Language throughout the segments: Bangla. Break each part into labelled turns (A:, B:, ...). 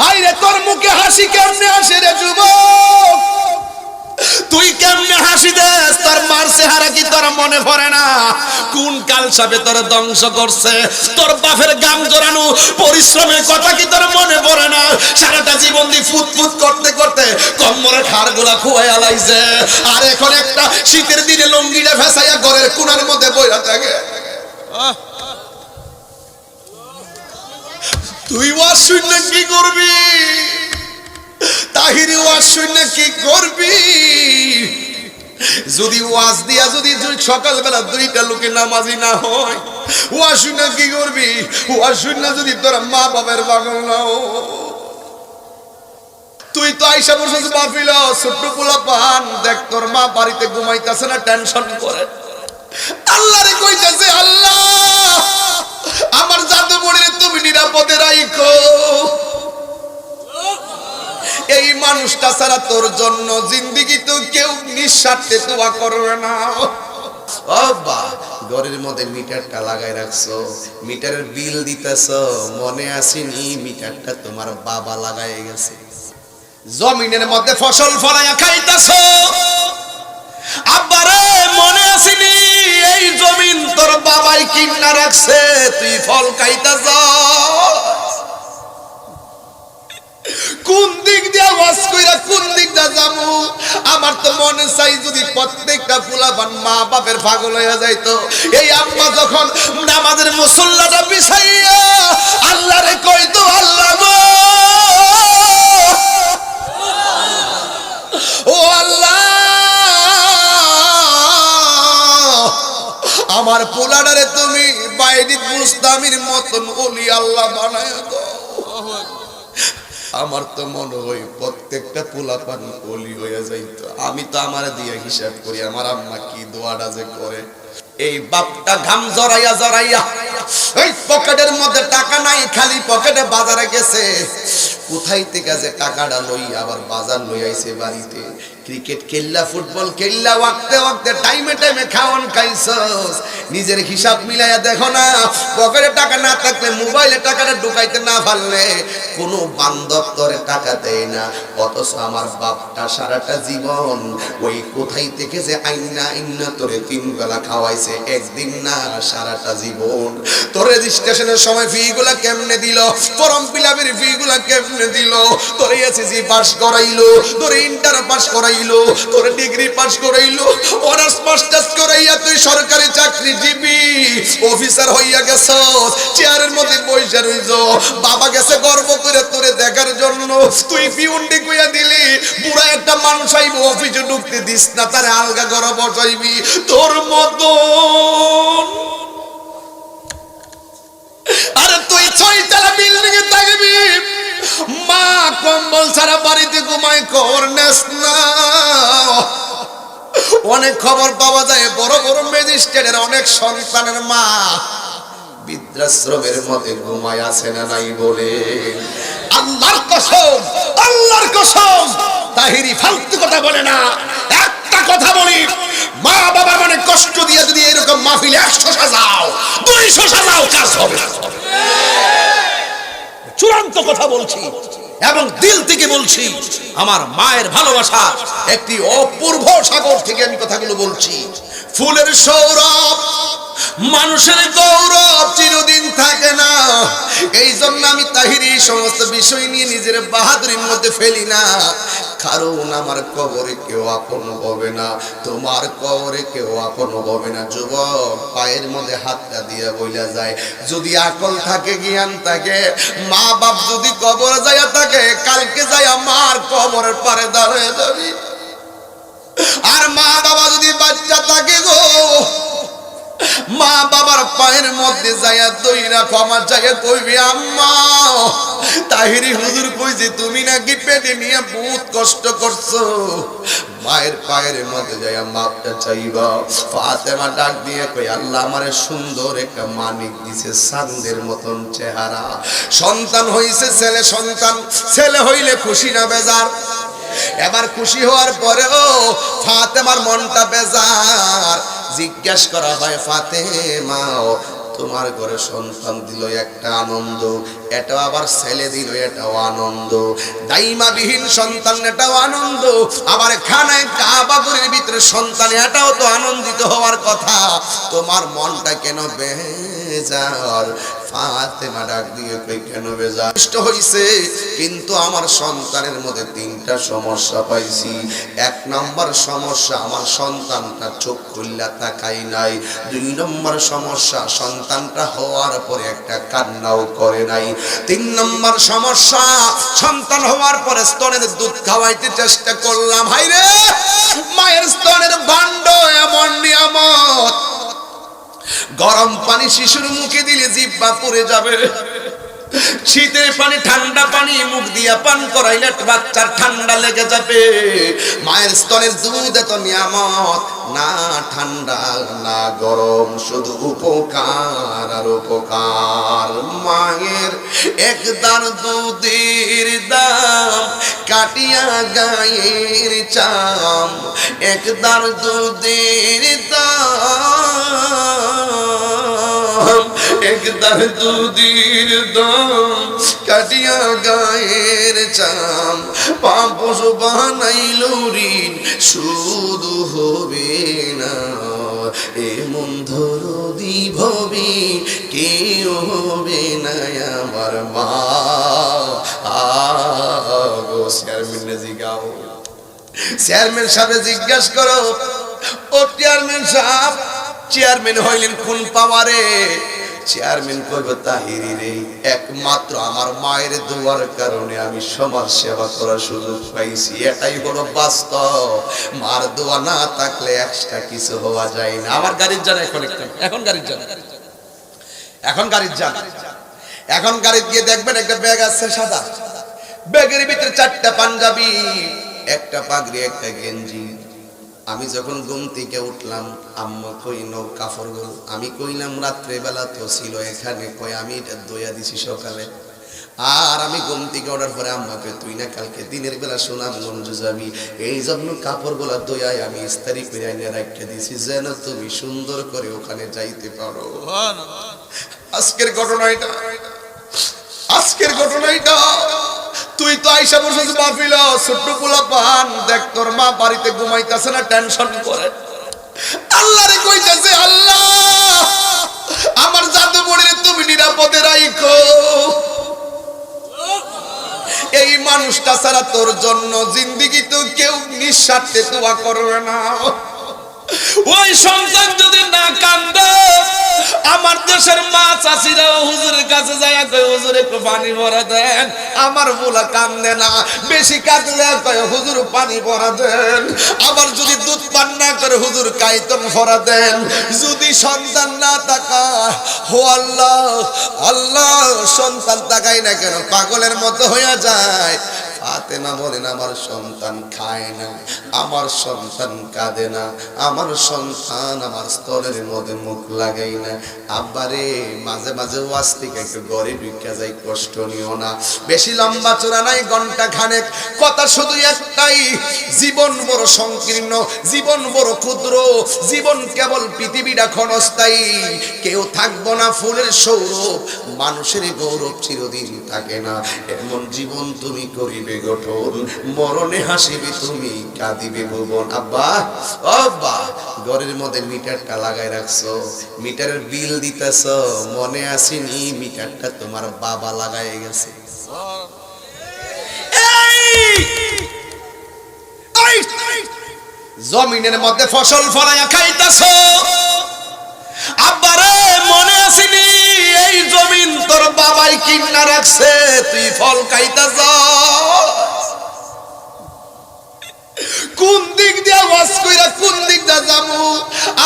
A: আইরে তোর মুখে হাসি কেমনে আসে রে যুবক? তুই কেমনে হাসি দেস? তোর মার চেহারা কি তোর মনে পড়ে না? কোন কাল সাপে তোর ধ্বংস করছে? তোর বাপের গাম জড়ানো পরিশ্রমের কথা কি তোর মনে পড়ে না? সারাটা জীবন দি ফুটফুট করতে করতে কম্বরের হাড়গুলা খুয়াইয়া লাইছে, আর এখন একটা শীতের দিনে লুঙ্গিটা ফেসাইয়া ঘরের কোণার মধ্যে বইয়া থাকে। তুই ওয়াজ শুনলে কি করবি? তাহিরি ওয়াজ শুনলে কি করবি? যদি ওয়াজ দিয়া যদি সকালবেলা দুইটা লোকে নামাজি না হয়, ওয়াজ শুনে কি করবি? ওয়াজ শুনলে যদি তোর মা বাবার পাগল না হয়, তুই তো আইসা বসেছ মাহফিল, ছোট্ট পোলা পান, দেখ তোর মা বাড়িতে ঘুমাইতেছে না, টেনশন করে আল্লাহরে কইতাছে, আল্লাহ আমার জাদু বড়িরে তুমি নিরাপদে রাখো। এই মানুষটা ছাড়া তোর জন্য জিন্দেগি তো কেউ নিঃস্বার্থে দোয়া করবে না। বাবা ঘরের মধ্যে মিটারটা লাগাই রাখছো, মিটারের বিল দিতেছো, মনে আসেনি মিটারটা তোমার বাবা লাগাই গেছে। জমিনের মধ্যে ফসল ফলাইয়া খাইতেছো, আব্বারে মনে আসেনি এই জমিন তোর বাবাই কিনা রাখছে, তুই ফল খাইতেছ। কোন দিক দিয়ে ওয়াজ কইরা কোন দিক দিয়ে যাবো? আমার তো মনে চাই যদি প্রত্যেকটা ফুলাবান মা বাপের পাগল হয়ে যাইতো। এই আম্মা যখন নামাজের মুসল্লাটা বিছাইয়া আল্লাহরে কইতো, আল্লাহ গো ও আল্লাহ, আমার পোলাডারে তুমি বাইরিত মুস্তামির মতন ওলি আল্লাহ বানায় দাও। আমার তো মনে হয় প্রত্যেকটা পোলাপান ওলি হয়ে যাইতো। আমি তো আমার দিয়ে হিসাব করি আমার আম্মা কি দোয়াটা যে করে। এই বাপটা ঘাম জড়াইয়া জড়াইয়া এই পকেটের মধ্যে টাকা নাই, খালি পকেটে বাজারে গেছে, কোথায় থেকে যে টাকাটা লই আবার বাজার লই আইছে বাড়িতে। ক্রিকেট খেললা, ফুটবল খেললা, ওয়াক্তে ওয়াক্তে টাইমে টাইমে খাওয়ান খাইছস, নিজের হিসাব মিলাইয়া দেখো না। পকেটে টাকা না থাকলে, মোবাইলে টাকাটা ঢুকাইতে না পারলে কোনো বান্ধব তোরে টাকা দেয় না। অথচ আমার বাপটা সারাটা জীবন ওই কোথায় থেকে যে আইনা আইনা তোরে 3 বেলা খাওয়াইছে, একদিন না সারাটা জীবন। তোর রেজিস্ট্রেশনের সময় ফি গুলা কেমনে দিল, ফর্ম ফিলাপের ফি গুলা কেমনে দিল, তোর এসএসসি পাস করাইলো, তোর ইন্টার পাস করাইলো, তোর ডিগ্রি পাস করাইলো, অনার্স মাস্টার্স করাইয়া তুই সরকারি চাকরিজীবী অফিসার হইয়া গেছস, চেয়ারের মধ্যে বইসা রইছ। বাবা গেছে গর্ব করে তোরে দেখার জন্য, তুই পিউন্ডি কইয়া দিলি, বুড়া একটা মানুষ আইব অফিসে ঢুকতে দিস না, তারে আলগা ঘরে বসাইবি। তোর মতন আরে তুই 6 তলা বিল্ডিং এ থাকবি, মা কম্বল ছাড়া বাড়িতে ঘুমায়, খবর নেস না। অনেক খবর পাওয়া যায় বড় বড় ম্যাজিস্ট্রেটের অনেক সন্তানের মা বৃদ্ধাশ্রমের মধ্যে ঘুমায় আছে না নাই বলে। আল্লাহর কসম, আল্লাহর কসম, তাহিরি ফালতু কথা বলে না। একটা কথা বলি, মা বাবা মানে কষ্ট দিয়ে যদি এরকম মাহফিল 100 সাজাও, 200 সাজাও, কাজ হবে। চূড়ান্ত কথা বলছি এবং দিল থেকে বলছি। আমার মায়ের ভালোবাসা একটি অপূর্ব সাগর থেকে আমি কথাগুলো বলছি। ফুলের সৌরভ, মানুষের গৌরব চিরদিন থাকে না। এই জন্য আমি তাহিরি সমস্ত বিষয় নিয়ে নিজের বাহাদুরির মধ্যে ফেলি না। কারণ আমার কবরে কেউ আপন হবে না, তোমার কবরে কেউ আপন হবে না। যুবক পায়ের মধ্যে হাতটা দিয়ে বইলা যায়, যদি আকল থাকে, জ্ঞান থাকে, মা বাপ যদি কবরে যায় থাকে, কালকে যায় আমার কবরের পারে দাঁড়িয়ে যাবি। আর মা বাবা যদি বাচ্চা থাকে গো, মা বাবার পায়ের মধ্যে যাইয়া দইরা ক্ষমা চাইয়া কইবি, আম্মা তাহিরি হুজুর কইছে তুমি নাকি পেটে নিয়ে বহুত কষ্ট করছো। মায়ের পায়ের মধ্যে যাইয়া মাপটা চাইবা। ফাতেমা ডাক দিয়ে কই, আল্লাহ আমারে সুন্দর একটা মানিক দিছে, চাঁদের মতন চেহারা, সন্তান হইছে ছেলে সন্তান, ছেলে হইলে খুশি না বেজার? এবার খুশি হওয়ার পরেও ফাতেমার মনটা বেজার। জিজ্ঞাসা করা হয়, ফাতেমা তোমার ঘরে সন্তান দিল একটা আনন্দ, এটা আবার ছেলে দিল এটাও আনন্দ, দাইমাবিহীন সন্তান এটাও আনন্দ, আবার খানায় কাবাগুরির ভিতরে সন্তান এটাও তো আনন্দিত হওয়ার কথা। তোমার মনটা কেন বেজার? ফাতেমা ডাক দিয়ে কই কেন বেজার? কষ্ট হইছে, কিন্তু আমার সন্তানের মধ্যে তিনটা সমস্যা পাইছি। এক নম্বর সমস্যা, আমার সন্তানটা চোখ খুললা তাকাই নাই। দুই নম্বর সমস্যা, সন্তানটা হওয়ার পরে একটা কান্নাও করে নাই। তিন নম্বর সমস্যা, সন্তান হওয়ার পরে স্তনের দুধ খাওয়াইতে চেষ্টা করলাম, হাইরে মায়ের স্তনের ভাণ্ড এমন নিয়ামত, গরম পানি শিশুর মুখে দিলে জিহ্বা পুড়ে যাবে, শীতের পানি ঠান্ডা পানি মুখ দিয়া পান করাইলে বাচ্চার ঠান্ডা লেগে যাবে। মায়ের স্তনের দুধ এত নিয়ামত, না ঠান্ডা না গরম, শুধু উপকার আর উপকার। মায়ের একদার দুধের দাম কাটিয়া গায়ের চাম, একদার দুধের দাম, একদার দুধের দাম কাটিয়া গায়ের চাম, পাপস বানাইল ঋণ শুধু হবে না, এমন ধরদি ভবে কেউ হবে না আমার মা। আগো চেয়ারম্যান জিগাও, চেয়ারম্যান সাহেব জিজ্ঞাসা করো, ও চেয়ারম্যান সাহেব, চেয়ারম্যান হইলেন কোন পাওয়ারে? চেয়ারম্যান কইবে তাহিরি রে, একমাত্র আমার মায়ের দোয়ার কারণে আমি সমাজ সেবা করার সুযোগ পাইছি, এটাই হলো বাস্তব। মার দোয়া না থাকলে একটা কিছু হওয়া যায় না। আমার গাড়ির জানা এখন গাড়ির জানা, এখন গাড়ির জানা, এখন গাড়ি গিয়ে দেখবেন একটা ব্যাগ আছে সাদা, ব্যাগের ভিতরে চারটা পাঞ্জাবি, একটা পাগড়ি, একটা গেঞ্জি। আমি যখন ঘুম থেকে উঠলাম, আম্মা কইল কাপড়গুলো, আমি কইলাম রাত্রে বেলা তো ছিল এখানে, কই আমি এটা দইয়া দিছি সকালে। আর আমি ঘুম থেকে ওঠার পরে আম্মাকে, তুই না কালকে দিনের বেলা সুনামগঞ্জ যাবি, এই জন্য কাপড়গুলা দইয়াই আমি ইস্তারি করে এনে রাখিয়ে দিছি, যেন তুমি সুন্দর করে ওখানে যাইতে পারো। আজকের ঘটনা এটা, আজকের ঘটনা এটা। তুই তো আইসা বসেছিস মাহফিল, ছোট্ট পোলা পান, দেখ তোর মা বাড়িতে ঘুমাইতেছে না, টেনশন করে, আল্লাহরে কইতেছে, আল্লাহ আমার জাদু বড়িরে তুমি নিরাপদে রাখো, এই মানুষটা ছাড়া তোর জন্য জিন্দেগি তো কেউ নিঃস্বার্থে দোয়া করবে না। ওই সন্তান যদি না কান্দে, আমার দেশের মা চাচিরা হুজুরের কাছে যায়, কয় হুজুর একটু পানি ভরা দেন, আমার বলা কান্দে না, বেশি কাঁদলে কয় হুজুর পানি ভরা দেন, আবার যদি দুধ পান না করে হুজুর কাইতন ভরা দেন। যদি সন্তান না থাকা, হো আল্লাহ আল্লাহ, সন্তান তাকাই না কেন পাগলের মতো হয়ে যায়। ফাতেমা বলেন, আমার সন্তান খায় না, আমার সন্তান কাঁদে না, আমার সন্তান আমার স্তনের মধ্যে মুখ লাগাই না। আব্বারে মাঝে মাঝে ওয়াজ থেকে একটু ঘরে ঢুকে যাই, কষ্ট নিও না, বেশি লম্বা চূড়া নাই, ঘন্টা খানেক, কথা শুধু একটাই, জীবন বড় সংকীর্ণ, জীবন বড় ক্ষুদ্র, জীবন কেবল পৃথিবীটা ক্ষণস্থায়ী, কেউ থাকবো না ফুলের সৌরভ, মানুষের গৌরব চিরদিন থাকে না, এমন জীবন তুমি করিবে গঠন, মরণে হাসিবে তুমি কাঁদিবে ভুবন। আব্বা আব্বা, ঘরের মধ্যে মিটারটা লাগাই রাখছো, মিটারের বিল দিতেছ, মনে আসেনি মিটারটা তোমার বাবা লাগাই গেছে। জমিনের মধ্যে ফসল ফলাইয়া খাইতেছ, আব্বারে মনে আসেনি এই জমিন তোর বাবাই কিনা রাখছে, তুই ফল খাইতেছ। কোন দিক দিয়া ওয়াজ কইরা কোন দিক দা যাবো?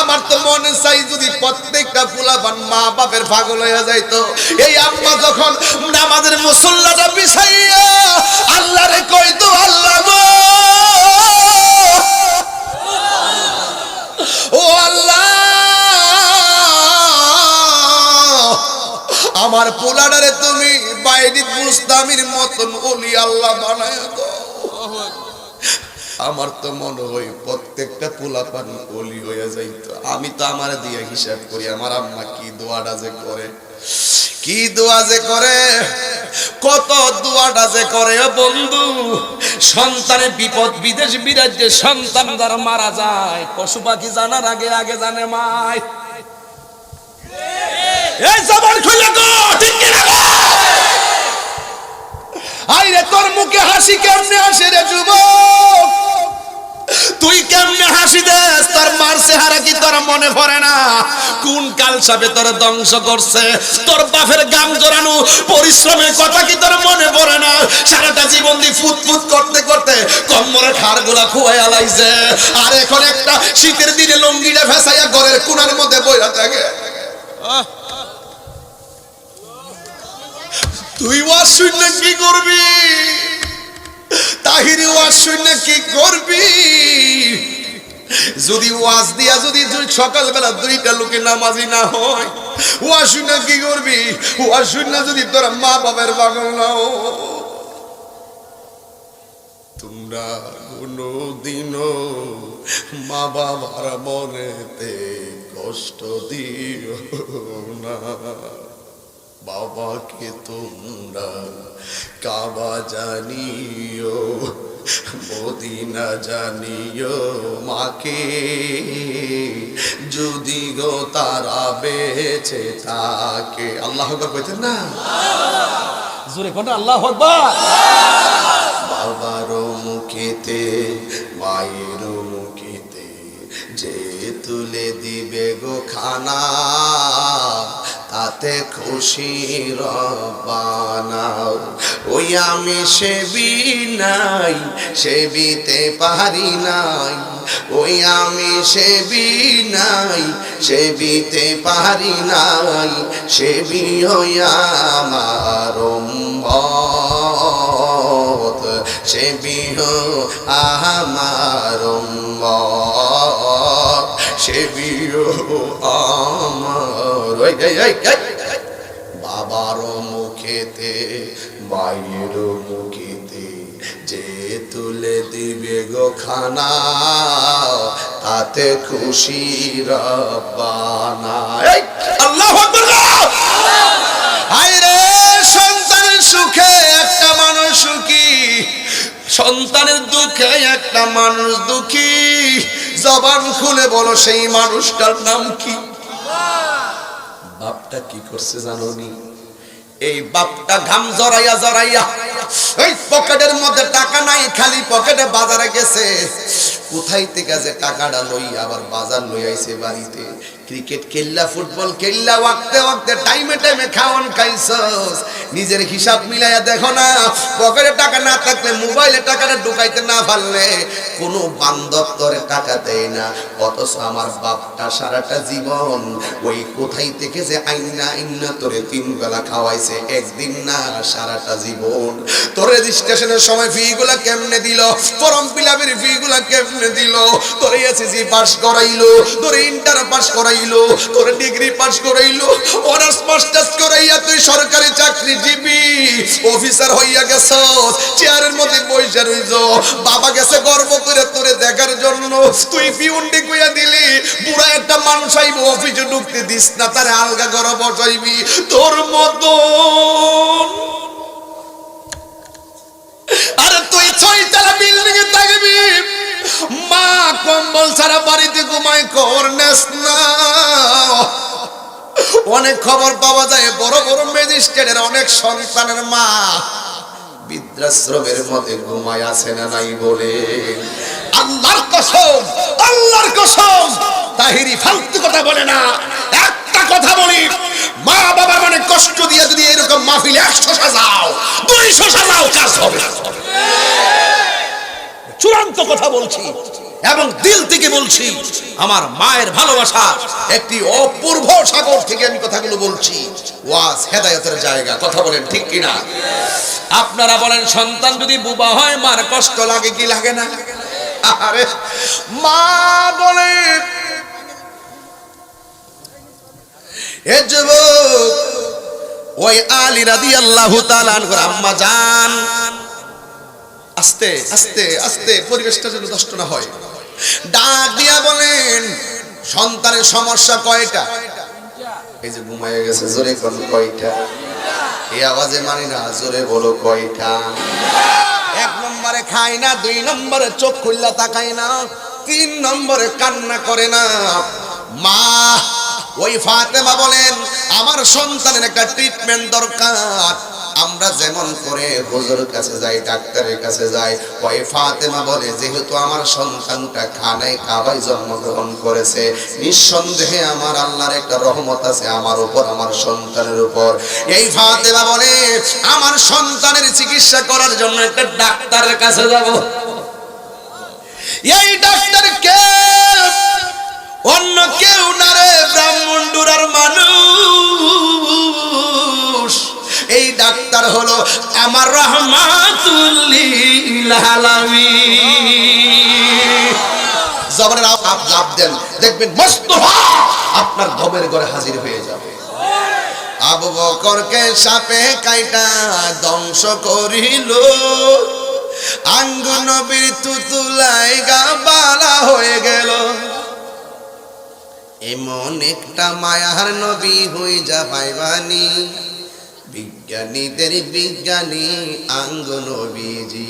A: আমার তো মনে চাই যদি প্রত্যেকটা পোলাপান মা বাপের পাগল হয়ে যাইতো। এই আম্মা যখন নামাজের মুসল্লাটা বিছাইয়া আল্লাহরে কইতো, আল্লাহ গো ও আল্লাহ, আমার পোলাডারে তুমি বাইরিত মুস্তামির মতন ওলি আল্লাহ বানায় দাও। আমার তো মনে হয় প্রত্যেকটা পোলাপান ওলি হয়ে যাইতো। আমি তো আমার দিয়ে হিসাব করি আমার আম্মা কি দোয়াটা যে করে, কি দোয়া যে করে, কত দোয়াটা যে করে বন্ধু। সন্তানের বিপদ বিদেশ বিরাজ্যে সন্তান যারা মারা যায়, পশু পাখি জানার আগে আগে জানে মায়। এই জবান খুলে গো, ঠিক কি না গো? আইরে তোর মুখে হাসি কেমনে আসে রে যুবক? তুই কেমনে হাসি দেস? তোর মার চেহারা কি তোর মনে পড়ে না? কোন কাল সাপে তোর ধ্বংস করছে? তোর বাপের গাম জড়ানো পরিশ্রমের কথা কি তোর মনে পড়ে না? সারাটা জীবন দি ফুট ফুট করতে করতে কম্বরের হাড়গুলা খুয়াই আলাইছে, আর এখন একটা শীতের দিনে লুঙ্গিটা ফেসাইয়া ঘরের কোণার মধ্যে বইরা থাকে। তুই ওয়াজ শুনলে কি করবি? তাহিরি ওয়াজ শুনলে কি করবি? যদি ওয়াজ দিয়া যদি সকালবেলা দুইটা লোকে নামাজি না হয়, ওয়াজ শুনলে কি করবি? ওয়াজ শুনলে যদি তোরা মা বাবার পাগল না হো। তোমরা কোনদিনও মা বাবার মনেতে কষ্ট দিও না। বাবাকে তোমরা কাবা জানিও, মদিনা জানিও, মাকে যদি গো তারা বেঁচে থাকে। আল্লাহু আকবার কইতেন না? জোরে কোন আল্লাহু আকবার। বাবার মুখেতে মায়ের মুখেতে যে তুলে দিবে গো খানা, তাতে খুশি রব্বানা। ওই আমি সেবি নাই, সেবিতে পারি নাই। ওই আমি সেবি নাই, সেবিতে পারি নাই। সেবি হইয়া আমার উম্মত, সেবি আমার উম্মত, সেবি আমার। বাবার মুখেতে মায়ের মুখেতে যে তুলে দিবে গো খানা, তাতে খুশি রব্বানা। আল্লাহু আকবার। হায়রে সন্তানের সুখে একটা মানুষ সুখী, সন্তানের দুঃখে একটা মানুষ দুঃখী। জবান খুলে বলো সেই মানুষটার নাম কি? বাপটা কি করছে জানোনি? এই বাপটা ঘাম জড়াইয়া জড়াইয়া এই পকেটের মধ্যে টাকা নাই, খালি পকেটে বাজারে গেছে। কোথায় থেকে যে টাকাটা লই আবার বাজার লই আইছে বাড়িতে। ক্রিকেট খেললা, ফুটবল খেললা, ওয়াক্তে ওয়াক্তে টাইমে টাইমে খাওয়ান খাইছস। নিজের হিসাব মিলাইয়া দেখো না, পকেটে টাকা না থাকলে, মোবাইলে টাকাটা ঢুকাইতে না পারলে কোনো বান্ধব তোরে টাকা দেয় না। অথচ আমার বাপটা সারাটা জীবন ওই কোথায় থেকে যে আইনা আইনা তোরে 3 বেলা খাওয়াইছে, একদিন না সারাটা জীবন। তোর রেজিস্ট্রেশনের সময় ফি গুলা কেমনে দিল, ফর্ম ফিলআপের ফি গুলা কেমনে দিল, তোর এসএসসি পাস করাইলো, তোর ইন্টার পাস করাইলো, তোর ডিগ্রি পাস করাইলো, অনার্স মাস্টার্স করাইয়া তুই সরকারি চাকরিজীবী অফিসার হইয়া গেছস। চেয়ারের মধ্যে বইসা রইছো, বাবা গেছে গর্ব করে তোরে দেখার জন্য। তুই পিউন্ডি কইয়া দিলি, বুড়া একটা মানুষ আইব অফিসে ঢুকতে দিস না, তারে আলগা ঘরে বসাইবি। তোর মতন আরে তুই 6 তলা বিল্ডিং এ থাকবি, মা কম্বল ছাড়া বাড়িতে ঘুমায়, করনেস না। অনেক খবর পাওয়া যায় বড় বড় ম্যাজিস্ট্রেটের অনেক সন্তানের মা বৃদ্ধাশ্রমের মধ্যে ঘুমায় আছে না নাই বলে। আল্লাহর কসম, আল্লাহর কসম, তাহিরি ফালতু কথা বলে না। একটা কথা বলি, মা বাবা মানে কষ্ট দিয়ে যদি এরকম মাহফিল 100 সাজাও, 200 সাজাও, কাজ হবে। চূড়ান্ত কথা বলছি এবং দিল থেকে বলছি। আমার মায়ের ভালোবাসা একটি অপূর্ব সাগর থেকে আমি কথাগুলো বলছি। ওয়াজ হেদায়েতের জায়গা, কথা বলেন ঠিক কিনা? আপনারা বলেন, সন্তান যদি বুবা হয় মার কষ্ট লাগে কি লাগে না? আরে মা বলে এ যুবক, ওই আলী রাদিয়াল্লাহু তাআলা আনহু আম্মা জান আস্তে আস্তে আস্তে পরিবেশটা যেন নষ্ট না হয়। ডাক দিয়া বলেন, সন্তানের সমস্যা কয়টা? এই যে ঘুমায় গেছে, জোরে কোন কয়টা? এই আওয়াজে মানি না, জোরে বলো কয়টা? এক নম্বরে খায় না, দুই নম্বরে চোখ খুললা তাকায় না, তিন নম্বরে কান্না করে না। মা ওই ফাতেমা বলেন, আমার সন্তানের একটা ট্রিটমেন্ট দরকার। আমরা যেমন করে হুজুরের কাছে যাই, ডাক্তারের কাছে যাই, ওই ফাতেমা বলে যেহেতু আমার সন্তানটা খানায় কাবায় জন্মগ্রহণ করেছে, নিঃসন্দেহে আমার আল্লাহর একটা রহমত আছে আমার উপর, আমার সন্তানের উপর। এই ফাতেমা বলে আমার সন্তানের চিকিৎসা করার জন্য একটা ডাক্তারের কাছে যাব। এই ডাক্তার কে? অন্য কেউ না রে, ব্রাহ্মণডুরার মানুষ। এই ডাক্তার হলো আমার রাহমাতুল লিল আলামিন। জবানের আপ লাভ দেন, দেখবেন মুস্তাফা আপনার ধমের ঘরে হাজির হয়ে যাবে। আবু বকরকে সাপে কাইটা ধ্বংস করিল, আঙ্গু নবীর তুতুলাই গা বালা হয়ে গেল। এমন একটা মায়ার নবী হই যা পাইবানি, বিজ্ঞানীদের বিজ্ঞানী আঙ্গ নবীজি,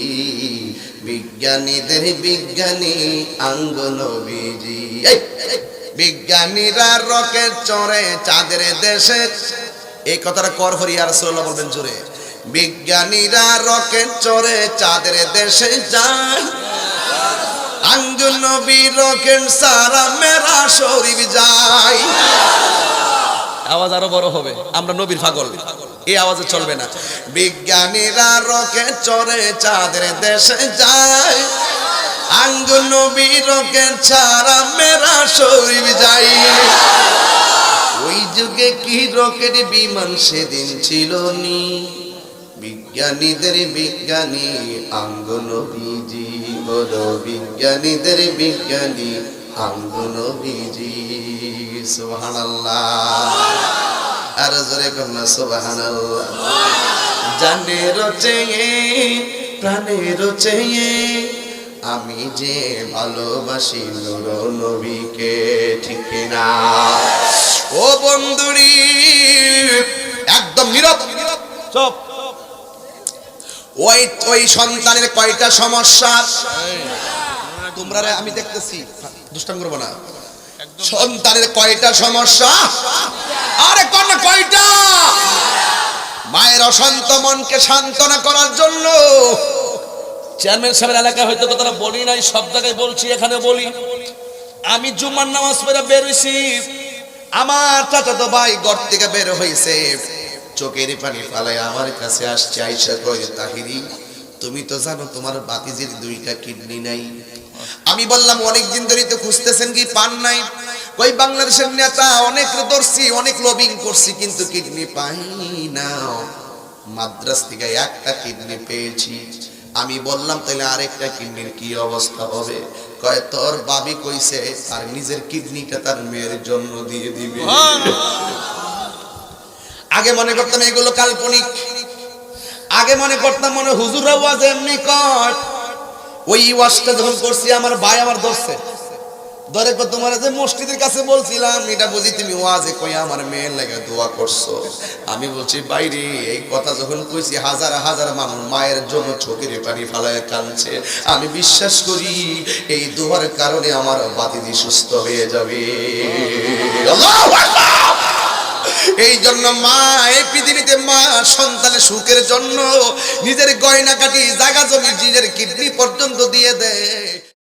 A: বিজ্ঞানীদের বিজ্ঞানী আঙ্গ নবীজি। বিজ্ঞানীরা রকেট চড়ে চাঁদের দেশে, এই কথাটা কর হরি আর রাসূলুল্লাহ বলবেন জোরে। বিজ্ঞানীরা রকেট চড়ে চাঁদের দেশে যায়, আঙ্গ নবী রকেট সারা মেরা শরীফ যায়। আওয়াজ আরো বড় হবে, আমরা নবীর পাগল, এই আওয়াজে চলবে না। বিজ্ঞানীরা রকেট চড়ে চাঁদের দেশে যায়, আঙ্গ নবী রকেট ছাড়া মেরা শরীফ যায়। ওই যুগে কি রকেট বিমান সেদিন ছিল নি, বিজ্ঞানীদের বিজ্ঞানী আঙ্গ নবীজি, বলো বিজ্ঞানীদের বিজ্ঞানী আঙ্গ নবীজি। সুবহানাল্লাহ, আর জোরে কন্যা সুবহানাল্লাহ। জানের চেয়ে প্রাণের চেয়ে আমি যে ভালোবাসি নূর নবীকে, ঠিক না? ও বন্ধুরি একদম নীরব, চুপ। ওই সন্তানের কয়টা সমস্যা তোমরা আমি দেখতেছি, দুষ্টামি করবো না। সন্তানের কয়টা সমস্যা? আরে কোন কয়টা? মায়ের অশান্ত মনকে সান্ত্বনা করার জন্য চেয়ারম্যান সাহেবের এলাকায় হয়তো কথাটা বলি নাই, সব জায়গায় বলছি, এখানে বলি। আমি জুমার নামাজ পড়ে বের হইছি, আমার চাচাতো ভাই ঘর থেকে বের হইছে, চোখের পানি ফালায় আমার কাছে আসছে, আইসা কয়, তাহিরি তুমি তো জানো তোমার বাতিজির দুইটা কিডনি নাই। আমি বললাম অনেকদিন ধরে তো খুঁজতেছেন, কি পান নাই? কই বাংলাদেশের নেতা অনেক ধরছি, অনেক লবিং করছি, কিন্তু কিডনি পাই না। মাদ্রাস থেকে একটা কিডনি পেয়েছি। আমি বললাম তাহলে আরেকটা কিডনির কি অবস্থা হবে? কয় তোর বাবি কইছে আর নিজের কিডনিটা তার মেয়ের জন্য দিয়ে দিবে। আগে মনে করতাম এগুলো কাল্পনিক, আগে মনে করতাম মনে হুজুররা ওয়াজ এমনি কয়। ওই ওয়াজটা যখন করছি আমার ভাই আমার ধরছে, ধরে তোমার যে মসজিদের কাছে বলছিলাম এটা বুঝি তুমি ওয়াজে কই আমার মেয়ের লাগে দোয়া করছো। আমি বলছি বাইরে এই কথা যখন কইছি হাজার হাজার মানুষ মায়ের জন্য চোখের পানি ফালায় কাঁদছে। আমি বিশ্বাস করি এই দোয়ার কারণে আমার বাতিজি সুস্থ হয়ে যাবে। আল্লাহু আকবার। এই জন্য মা এই পৃথিবীতে মা সন্তানের সুখের জন্য নিজের গয়না কাটি, জায়গা জমি, নিজের কিডনি পর্যন্ত দিয়ে দেয়।